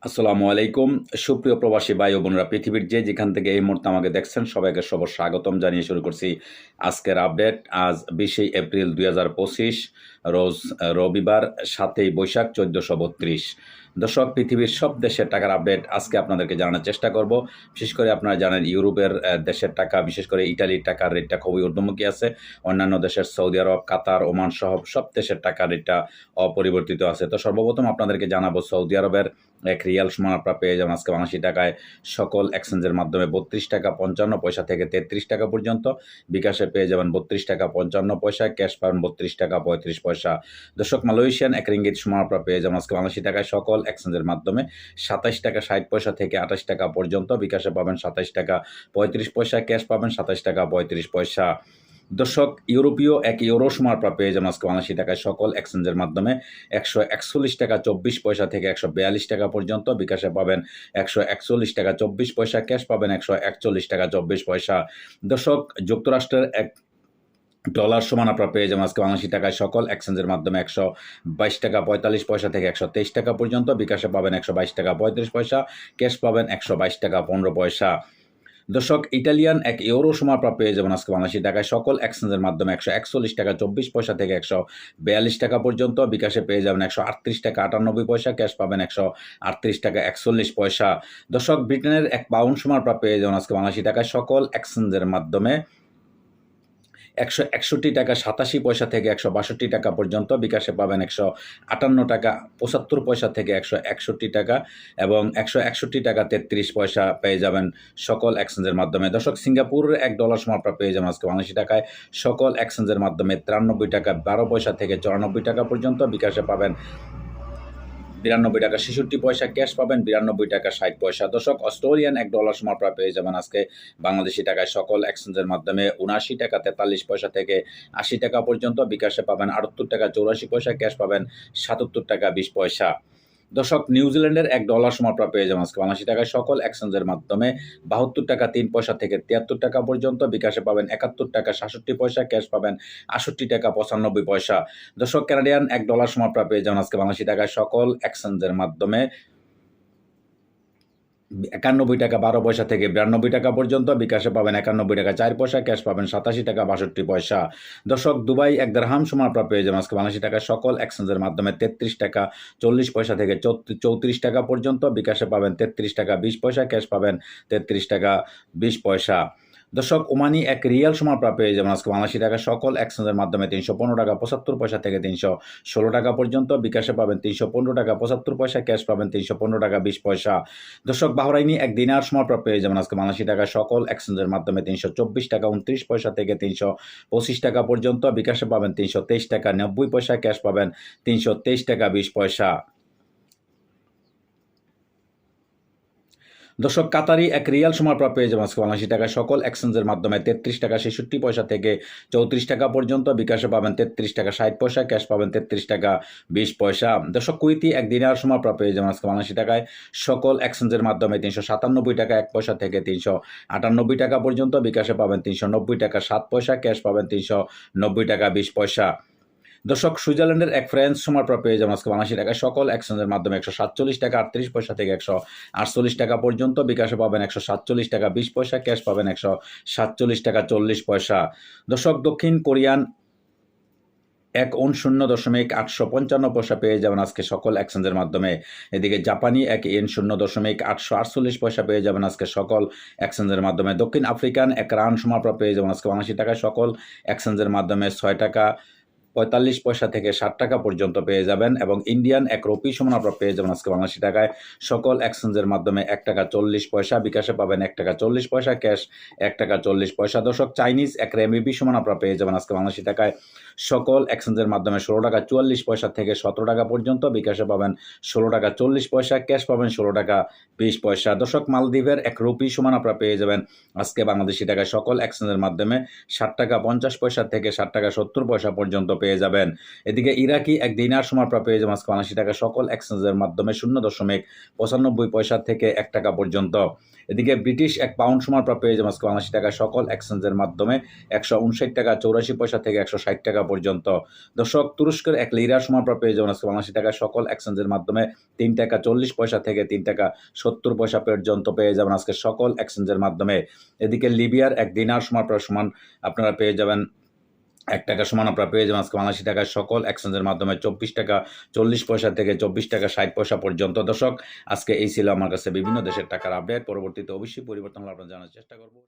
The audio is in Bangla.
আসসালামু আলাইকুম। সুপ্রিয় প্রবাসী ভাই ও বোনেরা, পৃথিবীর যে যেখান থেকে এই মুহূর্তে আমাকে দেখছেন সবাইকে স্বাগতম জানিয়ে শুরু করছি আজকের আপডেট। আজ 20 এপ্রিল 2025 রোজ রবিবার, 7 বৈশাখ 1432। দর্শক, পৃথিবীর সব দেশের টাকার আপডেট আজকে আপনাদেরকে জানানোর চেষ্টা করব। বিশেষ করে আপনারা জানেন ইউরোপের দেশের টাকা, বিশেষ করে ইটালির টাকার রেটটা খুবই ঊর্ধ্বমুখী আছে। অন্যান্য দেশের সৌদি আরব, কাতার, ওমান সহ সব দেশের টাকার রেটটা অপরিবর্তিত আছে। তো সর্বপ্রথম আপনাদেরকে জানাবো সৌদি আরবের এক রিয়াল সমান আপনারা পেয়ে যাবেন আজকে বাংলাদেশি টাকায় সকল এক্সচেঞ্জের মাধ্যমে 32 টাকা 55 পয়সা থেকে 33 টাকা পর্যন্ত। বিকাশে পেয়ে যাবেন 32 টাকা 55 পয়সা, ক্যাশ পাবেন 32 টাকা 35 পয়সা। দর্শক, মালয়েশিয়ান এক রিঙ্গিত সমান আপনারা পেয়ে যাবেন আজকে বাংলাদেশি টাকায় সকল এক্সচেঞ্জের মাধ্যমে 27 টাকা 60 পয়সা থেকে 28 টাকা পর্যন্ত। বিকাশে পাবেন 27 টাকা 35 পয়সা, ক্যাশ পাবেন 27 টাকা 35 পয়সা। দর্শক, ইউরোপীয় এক ইউরো সমান আপনারা পেয়ে যাবেন আজকে বাংলাদেশি টাকায় সকল এক্সচেঞ্জের মাধ্যমে 141 টাকা 24 পয়সা থেকে 142 টাকা পর্যন্ত। বিকাশে পাবেন 141 টাকা 24 পয়সা, ক্যাশ পাবেন 141 টাকা 24 পয়সা। দর্শক, যুক্তরাষ্ট্রের এক ডলার সমান আপনারা পেয়ে যাবেন আজকে বাংলাদেশি টাকায় সকল এক্সচেঞ্জের মাধ্যমে 122 টাকা 45 পয়সা থেকে 123 টাকা পর্যন্ত। বিকাশে পাবেন 122 টাকা 35 পয়সা, ক্যাশ পাবেন 122 টাকা 15 পয়সা। দর্শক, ইটালিয়ান এক ইউরো সমান আপনারা পেয়ে যাবেন আজকে বাংলাদেশি টাকায় সকল এক্সচেঞ্জের মাধ্যমে 141 টাকা 24 পয়সা থেকে 142 টাকা পর্যন্ত। বিকাশে পেয়ে যাবেন 138 টাকা 98 পয়সা, ক্যাশ পাবেন 138 টাকা 41 পয়সা। দর্শক, ব্রিটেনের এক পাউন্ড সমান আপনারা পেয়ে যাবেন আজকে বাংলাদেশি টাকায় সকল এক্সচেঞ্জের মাধ্যমে 161 টাকা 87 পয়সা থেকে 162 টাকা পর্যন্ত। বিকাশে পাবেন 158 টাকা 75 পয়সা থেকে 161 টাকা এবং 161 টাকা 33 পয়সা পেয়ে যাবেন সকল এক্সচেঞ্জের মাধ্যমে। দর্শক, সিঙ্গাপুরের এক ডলার সমান আপনারা পেয়ে যাবেন আজকে বাংলাদেশি টাকায় সকল এক্সচেঞ্জের মাধ্যমে 93 টাকা 12 পয়সা থেকে 94 টাকা পর্যন্ত। বিকাশে পাবেন 92 টাকা 66 পয়সা, ক্যাশ পাবেন 92 টাকা 60 পয়সা। দর্শক, অস্ট্রেলিয়ান এক ডলার সমান আপনারা পেয়ে যাবেন আজকে বাংলাদেশি টাকায় সকল এক্সচেঞ্জের মাধ্যমে 79 টাকা 43 পয়সা থেকে 80 টাকা পর্যন্ত। বিকাশে পাবেন 78 টাকা 84 পয়সা, ক্যাশ পাবেন 77 টাকা 20 পয়সা। দর্শক, নিউজিল্যান্ডের এক ডলার সমান আপনারা পেয়ে যাবেন আজকে বাংলাদেশি টাকায় সকল এক্সচেঞ্জের মাধ্যমে 72 টাকা 3 পয়সা থেকে 73 টাকা পর্যন্ত। বিকাশে পাবেন 71 টাকা 67 পয়সা, ক্যাশ পাবেন 68 টাকা 95 পয়সা। দর্শক, কানাডিয়ান এক ডলার সমান আপনারা পেয়ে যাবেন আজকে বাংলাদেশি টাকায় সকল এক্সচেঞ্জের মাধ্যমে 91 টাকা 12 পয়সা থেকে 92 টাকা পর্যন্ত। বিকাশে পাবেন 91 টাকা 4 পয়সা, ক্যাশ পাবেন 87 টাকা 62 পয়সা। দর্শক, দুবাই এক দিরহাম সমান আপনারা পেয়ে যাবেন আজকে বাংলাদেশি টাকায় সকল এক্সচেঞ্জের মাধ্যমে 33 টাকা 40 পয়সা থেকে 34 টাকা পর্যন্ত। বিকাশে পাবেন 33 টাকা 20 পয়সা, ক্যাশ পাবেন 33 টাকা 20 পয়সা। দর্শক, ওমানি এক রিয়াল সমান আপনারা পেয়ে যাবেন আজকে বাংলাদেশি টাকা সকল এক্সচেঞ্জের মাধ্যমে 315 টাকা 75 পয়সা থেকে 316 টাকা পর্যন্ত। বিকাশে পাবেন 315 টাকা 75 পয়সা, ক্যাশ পাবেন 315 টাকা 20 পয়সা। দর্শক, বাহরাইনি এক দিনার সমান আপনারা পেয়ে যাবেন আজকে বাংলাদেশি টাকা সকল এক্সচেঞ্জের মাধ্যমে 324 টাকা 29 পয়সা থেকে 325 টাকা পর্যন্ত। বিকাশে পাবেন 323 টাকা 90 পয়সা, ক্যাশ পাবেন 323 টাকা 20 পয়সা। দর্শক, কাতারি এক রিয়াল সমান আপনারা পেয়ে যাবেন আজকে বাংলাদেশি টাকায় সকল এক্সচেঞ্জের মাধ্যমে 33 টাকা 66 পয়সা থেকে 34 টাকা পর্যন্ত। বিকাশে পাবেন 33 টাকা 60 পয়সা, ক্যাশ পাবেন 33 টাকা 20 পয়সা। দর্শক, কুইতি এক দিনার সমান আপনারা পেয়ে যাবেন আজকে বাংলাদেশি টাকায় সকল এক্সচেঞ্জের মাধ্যমে 397 টাকা 1 পয়সা থেকে 398 টাকা পর্যন্ত। বিকাশে পাবেন 390 টাকা 7 পয়সা, ক্যাশ পাবেন 390 টাকা 20 পয়সা। দর্শক, সুইজারল্যান্ডের এক ফ্রান্স সমান আপনারা পেয়ে যাবেন আজকে বাংলাদেশি টাকায় সকল এক্সচেঞ্জের মাধ্যমে 147 টাকা 38 পয়সা থেকে 148 টাকা পর্যন্ত। বিকাশে পাবেন 147 টাকা 20 পয়সা, ক্যাশ পাবেন 147 টাকা 40 পয়সা। দর্শক, দক্ষিণ কোরিয়ান এক ওন 0.855 পয়সা পেয়ে যাবেন আজকে সকল এক্সচেঞ্জের মাধ্যমে। এদিকে জাপানি এক ইয়েন 0.848 পয়সা পেয়ে যাবেন আজকে সকল এক্সচেঞ্জের মাধ্যমে। দক্ষিণ আফ্রিকান এক রান সমান আপনারা পেয়ে যাবেন আজকে বাংলাদেশি টাকায় সকল এক্সচেঞ্জের মাধ্যমে 6 টাকা 45 পয়সা থেকে 60 টাকা পর্যন্ত পেয়ে যাবেন এবং ইন্ডিয়ান এক রুপি সমান আপনারা পেয়ে যাবেন আজকে বাংলাদেশি টাকায় সকল এক্সচেঞ্জের মাধ্যমে 1 টাকা 40 পয়সা। বিকাশে পাবেন 1 টাকা 40 পয়সা, ক্যাশ 1 টাকা 40 পয়সা। দর্শক, চাইনিজ এক রেমিবি সমান আপনারা পেয়ে যাবেন আজকে বাংলাদেশি টাকায় সকল এক্সচেঞ্জের মাধ্যমে 16 টাকা 44 পয়সা থেকে 17 টাকা পর্যন্ত। বিকাশে পাবেন 16 টাকা 40 পয়সা, ক্যাশ পাবেন 16 টাকা 20 পয়সা। দর্শক, মালদ্বীপের এক রুপি সমান আপনারা পেয়ে যাবেন আজকে বাংলাদেশি টাকায় সকল এক্সচেঞ্জের মাধ্যমে 60 টাকা 50 পয়সা থেকে 60 টাকা 70 পয়সা পর্যন্ত পেয়ে যাবেন। এদিকে ইরাকি এক দিনার সময় পেয়ে যাবেন আজকে 79 টাকা সকল এক্সচেঞ্জের মাধ্যমে 0.95 পয়সা থেকে 1 টাকা পর্যন্ত। এদিকে ব্রিটিশ এক পাউন্ড সময় পেয়ে যাবেন আজকে 79 টাকা সকল এক্সচেঞ্জের মাধ্যমে 159 টাকা 84 পয়সা থেকে 160 টাকা পর্যন্ত। দর্শক, তুরস্কের এক লিরার সময় পেয়ে যাবেন আজকে 79 টাকা সকল এক্সচেঞ্জের মাধ্যমে 3 টাকা 40 পয়সা থেকে 3 টাকা 70 পয়সা পর্যন্ত পেয়ে যাবেন আজকে সকল এক্সচেঞ্জের মাধ্যমে। এদিকে লিবিয়ার এক দিনার সমান আপনারা পেয়ে যাবেন 1 টাকা সমান আপনারা পেয়ে যাবেন আজকে 79 টাকায় সকল এক্সচেঞ্জের মাধ্যমে 24 টাকা 40 পয়সা থেকে 24 টাকা 60 পয়সা পর্যন্ত। দর্শক, আজকে এই ছিল আমার কাছে বিভিন্ন দেশের টাকার আপডেট। পরবর্তীতে অবশ্যই পরিবর্তন হলে আপনারা জানার চেষ্টা করব।